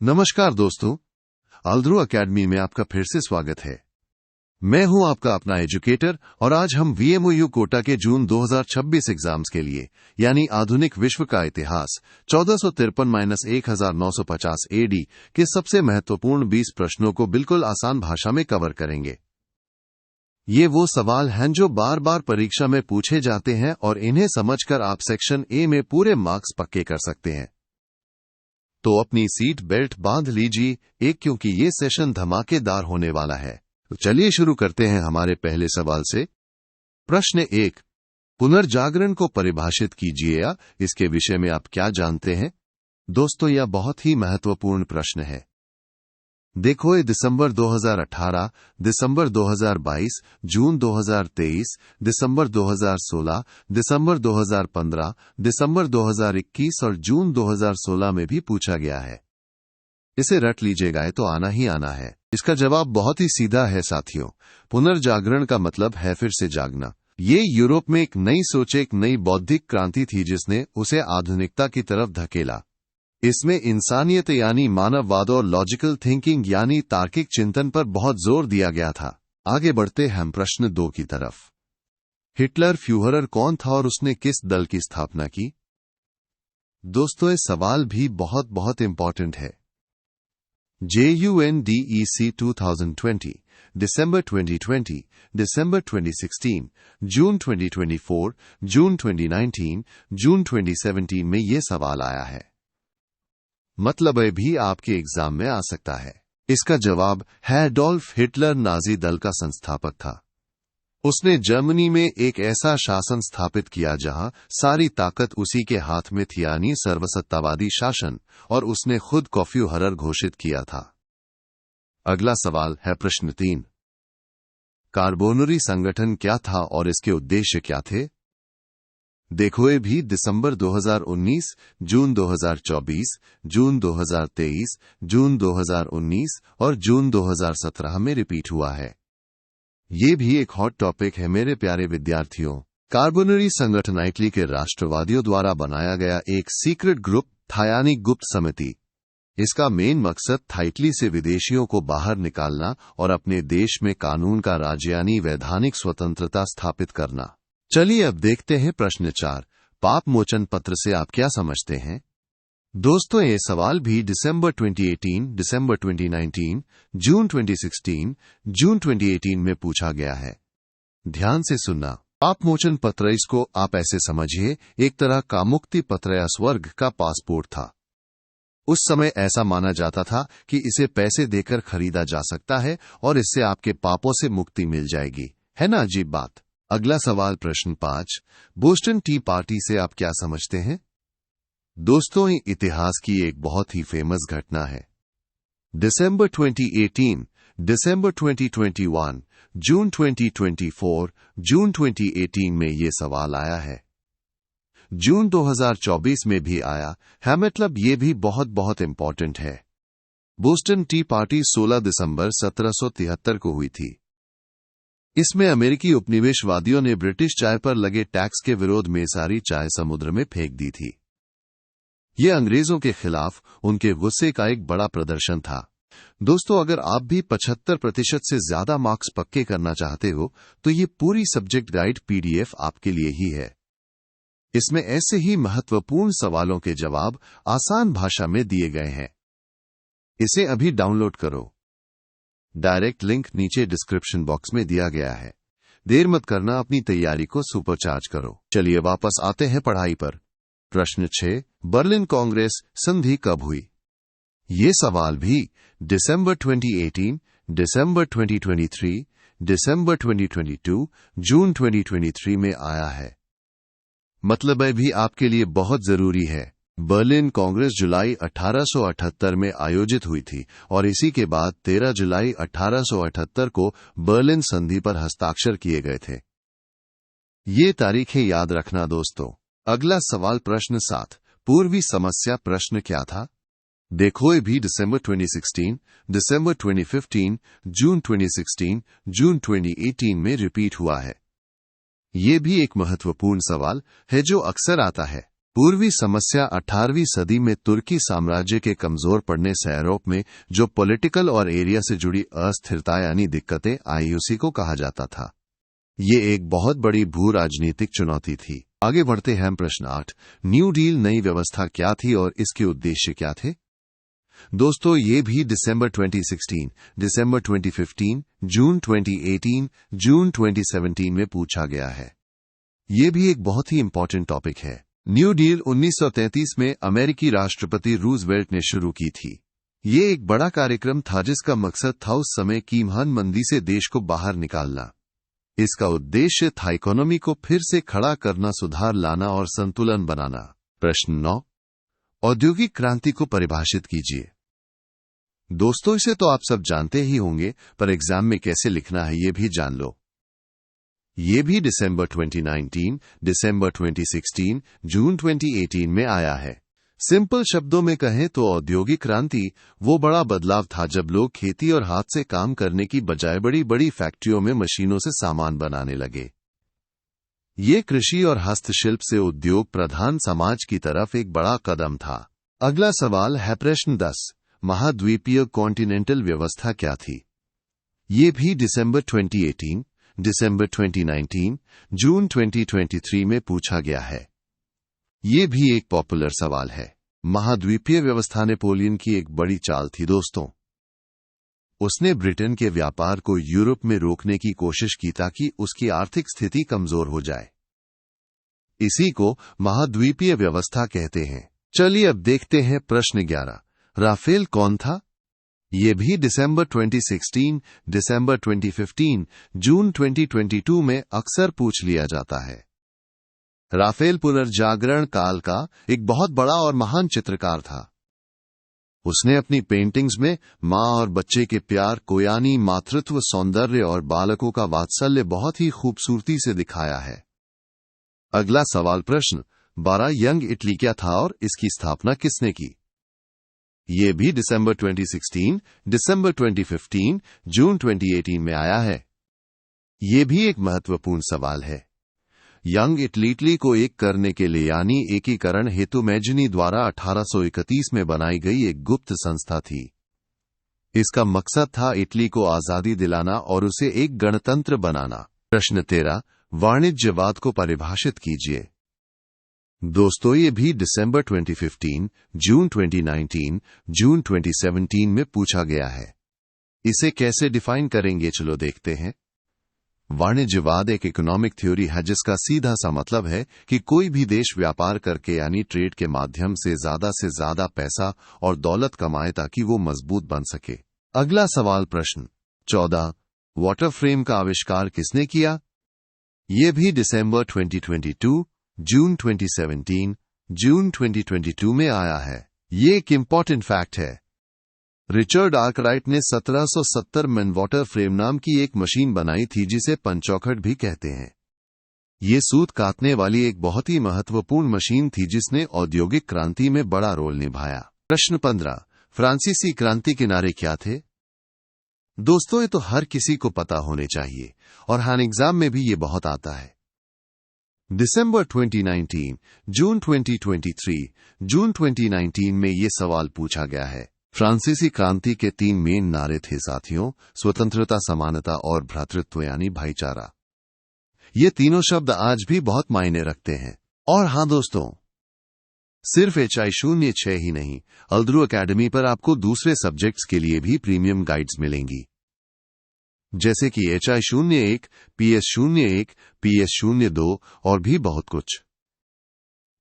नमस्कार दोस्तों, आल्द्रो एकेडमी में आपका फिर से स्वागत है। मैं हूं आपका अपना एजुकेटर और आज हम VMOU कोटा के जून 2026 एग्जाम्स के लिए यानी आधुनिक विश्व का इतिहास 1453-1950 AD के सबसे महत्वपूर्ण 20 प्रश्नों को बिल्कुल आसान भाषा में कवर करेंगे। ये वो सवाल हैं जो बार बार परीक्षा में पूछे जाते हैं और इन्हें समझकर आप सेक्शन A में पूरे मार्क्स पक्के कर सकते हैं। तो अपनी सीट बेल्ट बांध लीजिए क्योंकि ये सेशन धमाकेदार होने वाला है। तो चलिए शुरू करते हैं हमारे पहले सवाल से। प्रश्न 1, पुनर्जागरण को परिभाषित कीजिए या इसके विषय में आप क्या जानते हैं? दोस्तों, यह बहुत ही महत्वपूर्ण प्रश्न है। देखो, ये दिसंबर 2018, दिसंबर 2022, जून 2023, दिसंबर 2016, दिसंबर 2015, दिसंबर 2021 और जून 2016 में भी पूछा गया है। इसे रट लीजिएगा तो आना ही आना है। इसका जवाब बहुत ही सीधा है साथियों। पुनर्जागरण का मतलब है फिर से जागना। ये यूरोप में एक नई सोच, एक नई बौद्धिक क्रांति थी जिसने उसे आधुनिकता की तरफ धकेला। इसमें इंसानियत यानी मानववाद और लॉजिकल थिंकिंग यानी तार्किक चिंतन पर बहुत जोर दिया गया था। आगे बढ़ते हम प्रश्न 2 की तरफ। हिटलर फ्यूहरर कौन था और उसने किस दल की स्थापना की? दोस्तों, ये सवाल भी बहुत इंपॉर्टेंट है। JUNDEC 2020, December 2020, December 2016, जून 2024, जून 2019, जून 2017 में ये सवाल आया है। मतलब ये भी आपके एग्जाम में आ सकता है। इसका जवाब है एडोल्फ हिटलर नाजी दल का संस्थापक था। उसने जर्मनी में एक ऐसा शासन स्थापित किया जहां सारी ताकत उसी के हाथ में थी यानी सर्वसत्तावादी शासन, और उसने खुद को फ्यूहरर घोषित किया था। अगला सवाल है प्रश्न 3, कार्बोनरी संगठन क्या था और इसके उद्देश्य क्या थे? देखो, ये भी दिसंबर 2019, जून 2024, जून 2023, जून 2019 और जून 2017 में रिपीट हुआ है। ये भी एक हॉट टॉपिक है मेरे प्यारे विद्यार्थियों। कार्बोनरी संगठन इटली के राष्ट्रवादियों द्वारा बनाया गया एक सीक्रेट ग्रुप था यानी गुप्त समिति। इसका मेन मकसद था इटली से विदेशियों को बाहर निकालना और अपने देश में कानून का राज यानी वैधानिक स्वतंत्रता स्थापित करना। चलिए अब देखते हैं प्रश्न 4, पाप मोचन पत्र से आप क्या समझते हैं? दोस्तों, ये सवाल भी दिसंबर 2018, दिसंबर 2019, जून 2016, जून 2018 में पूछा गया है। ध्यान से सुनना। पाप मोचन पत्र, इसको आप ऐसे समझिए, एक तरह का मुक्ति पत्र या स्वर्ग का पासपोर्ट था। उस समय ऐसा माना जाता था कि इसे पैसे देकर खरीदा जा सकता है और इससे आपके पापों से मुक्ति मिल जाएगी। है ना अजीब बात? अगला सवाल प्रश्न 5, बोस्टन टी पार्टी से आप क्या समझते हैं? दोस्तों, ये इतिहास की एक बहुत ही फेमस घटना है। दिसंबर 2018, दिसंबर 2021, जून 2024, जून 2018 में ये सवाल आया है। जून 2024 में भी आया है, मतलब ये भी बहुत इंपॉर्टेंट है। बोस्टन टी पार्टी 16 दिसंबर 1773 को हुई थी। इसमें अमेरिकी उपनिवेशवादियों ने ब्रिटिश चाय पर लगे टैक्स के विरोध में सारी चाय समुद्र में फेंक दी थी। ये अंग्रेजों के खिलाफ उनके गुस्से का एक बड़ा प्रदर्शन था। दोस्तों, अगर आप भी 75% से ज्यादा मार्क्स पक्के करना चाहते हो तो ये पूरी सब्जेक्ट गाइड PDF आपके लिए ही है। इसमें ऐसे ही महत्वपूर्ण सवालों के जवाब आसान भाषा में दिए गए हैं। इसे अभी डाउनलोड करो। डायरेक्ट लिंक नीचे डिस्क्रिप्शन बॉक्स में दिया गया है। देर मत करना, अपनी तैयारी को सुपरचार्ज करो। चलिए वापस आते हैं पढ़ाई पर। प्रश्न 6, बर्लिन कांग्रेस संधि कब हुई? ये सवाल भी दिसंबर 2018, दिसंबर 2023, दिसंबर 2022, जून 2023 में आया है। मतलब ये भी आपके लिए बहुत जरूरी है। बर्लिन कांग्रेस जुलाई 1878 में आयोजित हुई थी और इसी के बाद 13 जुलाई 1878 को बर्लिन संधि पर हस्ताक्षर किए गए थे। ये तारीखें याद रखना दोस्तों। अगला सवाल प्रश्न 7, पूर्वी समस्या प्रश्न क्या था? देखो, ये भी दिसंबर 2016, दिसंबर 2015, जून 2016, जून 2018 में रिपीट हुआ है। ये भी एक महत्वपूर्ण सवाल है जो अक्सर आता है। पूर्वी समस्या 18वीं सदी में तुर्की साम्राज्य के कमजोर पड़ने से यूरोप में जो पॉलिटिकल और एरिया से जुड़ी अस्थिरता यानी दिक्कतें आई उसी को कहा जाता था। ये एक बहुत बड़ी भू राजनीतिक चुनौती थी। आगे बढ़ते हैं प्रश्न 8। न्यू डील नई व्यवस्था क्या थी और इसके उद्देश्य क्या थे? दोस्तों, ये भी दिसंबर 2016, दिसंबर 2015, जून 2018, जून 2017 में पूछा गया है। ये भी एक बहुत ही इंपॉर्टेंट टॉपिक है। न्यू डील 1933 में अमेरिकी राष्ट्रपति रूजवेल्ट ने शुरू की थी। ये एक बड़ा कार्यक्रम था जिसका मकसद था उस समय की महान मंदी से देश को बाहर निकालना। इसका उद्देश्य था इकोनॉमी को फिर से खड़ा करना, सुधार लाना और संतुलन बनाना। प्रश्न 9। औद्योगिक क्रांति को परिभाषित कीजिए। दोस्तों, इसे तो आप सब जानते ही होंगे, पर एग्जाम में कैसे लिखना है ये भी जान लो। ये भी दिसंबर 2019, दिसंबर 2016, जून 2018 में आया है। सिंपल शब्दों में कहें तो औद्योगिक क्रांति वो बड़ा बदलाव था जब लोग खेती और हाथ से काम करने की बजाय बड़ी बड़ी फैक्ट्रियों में मशीनों से सामान बनाने लगे। ये कृषि और हस्तशिल्प से उद्योग प्रधान समाज की तरफ एक बड़ा कदम था। अगला सवाल है प्रश्न 10। महाद्वीपीय कॉन्टिनेंटल व्यवस्था क्या थी? ये भी दिसंबर 2018, दिसंबर 2019, जून 2023 में पूछा गया है। ये भी एक पॉपुलर सवाल है। महाद्वीपीय व्यवस्था नेपोलियन की एक बड़ी चाल थी दोस्तों। उसने ब्रिटेन के व्यापार को यूरोप में रोकने की कोशिश की ताकि उसकी आर्थिक स्थिति कमजोर हो जाए। इसी को महाद्वीपीय व्यवस्था कहते हैं। चलिए अब देखते हैं प्रश्न 11। राफेल कौन था? ये भी दिसंबर 2016, दिसंबर 2015, जून 2022 में अक्सर पूछ लिया जाता है। राफेल पुनर्जागरण काल का एक बहुत बड़ा और महान चित्रकार था। उसने अपनी पेंटिंग्स में मां और बच्चे के प्यार को यानी मातृत्व, सौंदर्य और बालकों का वात्सल्य बहुत ही खूबसूरती से दिखाया है। अगला सवाल प्रश्न 12। यंग इटली क्या था और इसकी स्थापना किसने की? ये भी दिसंबर 2016, दिसंबर 2015, जून 2018 में आया है। ये भी एक महत्वपूर्ण सवाल है। यंग इटली को एक करने के लिए यानी एकीकरण हेतु मैजिनी द्वारा 1831 में बनाई गई एक गुप्त संस्था थी। इसका मकसद था इटली को आजादी दिलाना और उसे एक गणतंत्र बनाना। प्रश्न 13। वाणिज्यवाद को परिभाषित कीजिए। दोस्तों, ये भी दिसंबर 2015, जून 2019, जून 2017 में पूछा गया है। इसे कैसे डिफाइन करेंगे, चलो देखते हैं। वाणिज्यवाद एक इकोनॉमिक थ्योरी है जिसका सीधा सा मतलब है कि कोई भी देश व्यापार करके यानी ट्रेड के माध्यम से ज्यादा पैसा और दौलत कमाए ताकि वो मजबूत बन सके। अगला सवाल प्रश्न 14। वाटर फ्रेम का आविष्कार किसने किया? ये भी दिसंबर 2022, जून 2017, जून 2022 में आया है। ये एक इंपॉर्टेंट फैक्ट है। रिचर्ड आर्कराइट ने 1770 में वाटर फ्रेम नाम की एक मशीन बनाई थी जिसे पंचौखट भी कहते हैं। ये सूत काटने वाली एक बहुत ही महत्वपूर्ण मशीन थी जिसने औद्योगिक क्रांति में बड़ा रोल निभाया। प्रश्न 15। फ्रांसीसी क्रांति के नारे क्या थे? दोस्तों, ये तो हर किसी को पता होने चाहिए और हर एग्जाम में भी ये बहुत आता है। दिसंबर 2019, जून 2023, जून 2019 में ये सवाल पूछा गया है। फ्रांसीसी क्रांति के 3 मेन नारे थे साथियों, स्वतंत्रता, समानता और भ्रातृत्व यानी भाईचारा। ये तीनों शब्द आज भी बहुत मायने रखते हैं। और हां दोस्तों, सिर्फ HI06 ही नहीं, अल्द्रू एकेडमी पर आपको दूसरे सब्जेक्ट्स के लिए भी प्रीमियम गाइड्स मिलेंगी, जैसे कि HI01, PS01, PS02 और भी बहुत कुछ।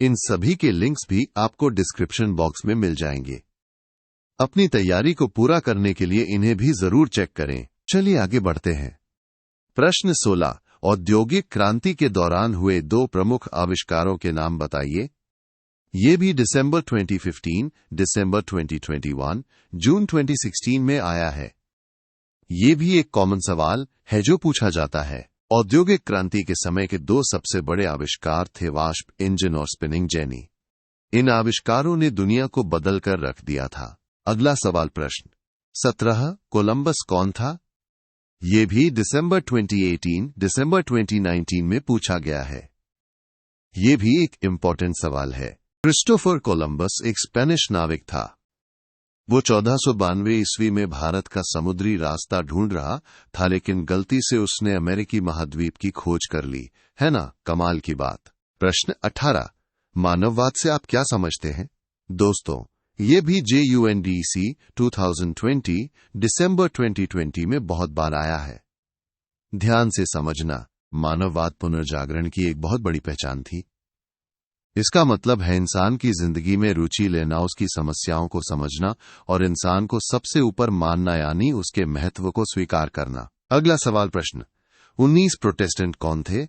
इन सभी के लिंक्स भी आपको डिस्क्रिप्शन बॉक्स में मिल जाएंगे। अपनी तैयारी को पूरा करने के लिए इन्हें भी जरूर चेक करें। चलिए आगे बढ़ते हैं। प्रश्न 16। औद्योगिक क्रांति के दौरान हुए 2 प्रमुख आविष्कारों के नाम बताइए। ये भी दिसंबर 2015, दिसंबर 2021, जून 2016 में आया है। ये भी एक कॉमन सवाल है जो पूछा जाता है। औद्योगिक क्रांति के समय के 2 सबसे बड़े आविष्कार थे वाष्प इंजन और स्पिनिंग जेनी। इन आविष्कारों ने दुनिया को बदल कर रख दिया था। अगला सवाल प्रश्न 17। कोलंबस कौन था? ये भी दिसंबर 2018, दिसंबर 2019 में पूछा गया है। ये भी एक इंपॉर्टेंट सवाल है। क्रिस्टोफर कोलंबस एक स्पेनिश नाविक था। वो 1492 ईस्वी में भारत का समुद्री रास्ता ढूंढ रहा था, लेकिन गलती से उसने अमेरिकी महाद्वीप की खोज कर ली। है ना कमाल की बात। प्रश्न 18, मानववाद से आप क्या समझते हैं? दोस्तों, ये भी JUNDEC 2020 दिसंबर 2020 में बहुत बार आया है। ध्यान से समझना, मानववाद पुनर्जागरण की एक बहुत बड़ी पहचान थी। इसका मतलब है इंसान की जिंदगी में रुचि लेना, उसकी समस्याओं को समझना और इंसान को सबसे ऊपर मानना, यानी उसके महत्व को स्वीकार करना। अगला सवाल प्रश्न 19 प्रोटेस्टेंट कौन थे?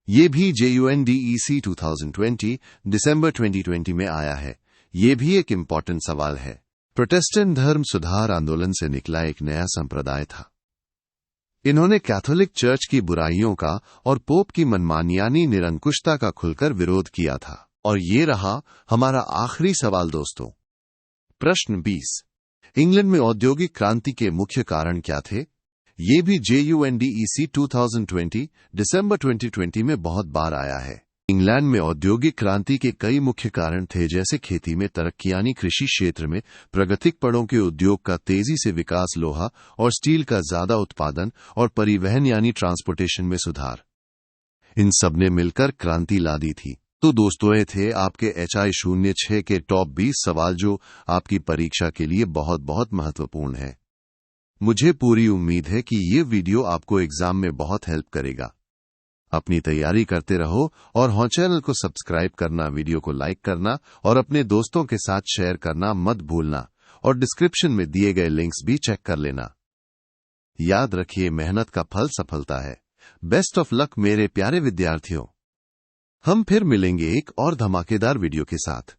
ये भी JUNDEC 2020 दिसंबर 2020 में आया है। ये भी एक इंपॉर्टेंट सवाल है। प्रोटेस्टेंट धर्म सुधार आंदोलन से निकला एक नया संप्रदाय था। इन्होंने कैथोलिक चर्च की बुराइयों का और पोप की मनमानी यानी निरंकुशता का खुलकर विरोध किया था। और ये रहा हमारा आखिरी सवाल दोस्तों। प्रश्न 20, इंग्लैंड में औद्योगिक क्रांति के मुख्य कारण क्या थे? ये भी JUNDEC 2020 दिसंबर 2020 में बहुत बार आया है। इंग्लैंड में औद्योगिक क्रांति के कई मुख्य कारण थे, जैसे खेती में तरक्की यानी कृषि क्षेत्र में प्राकृतिक पड़ों के उद्योग का तेजी से विकास, लोहा और स्टील का ज्यादा उत्पादन और परिवहन यानी ट्रांसपोर्टेशन में सुधार। इन सब ने मिलकर क्रांति ला दी थी। तो दोस्तों, ये थे आपके HI06 के टॉप 20 सवाल जो आपकी परीक्षा के लिए बहुत बहुत महत्वपूर्ण है। मुझे पूरी उम्मीद है कि ये वीडियो आपको एग्जाम में बहुत हेल्प करेगा। अपनी तैयारी करते रहो और हाँ, चैनल को सब्सक्राइब करना, वीडियो को लाइक करना और अपने दोस्तों के साथ शेयर करना मत भूलना। और डिस्क्रिप्शन में दिए गए लिंक्स भी चेक कर लेना। याद रखिए, मेहनत का फल सफलता है। बेस्ट ऑफ लक मेरे प्यारे विद्यार्थियों। हम फिर मिलेंगे एक और धमाकेदार वीडियो के साथ।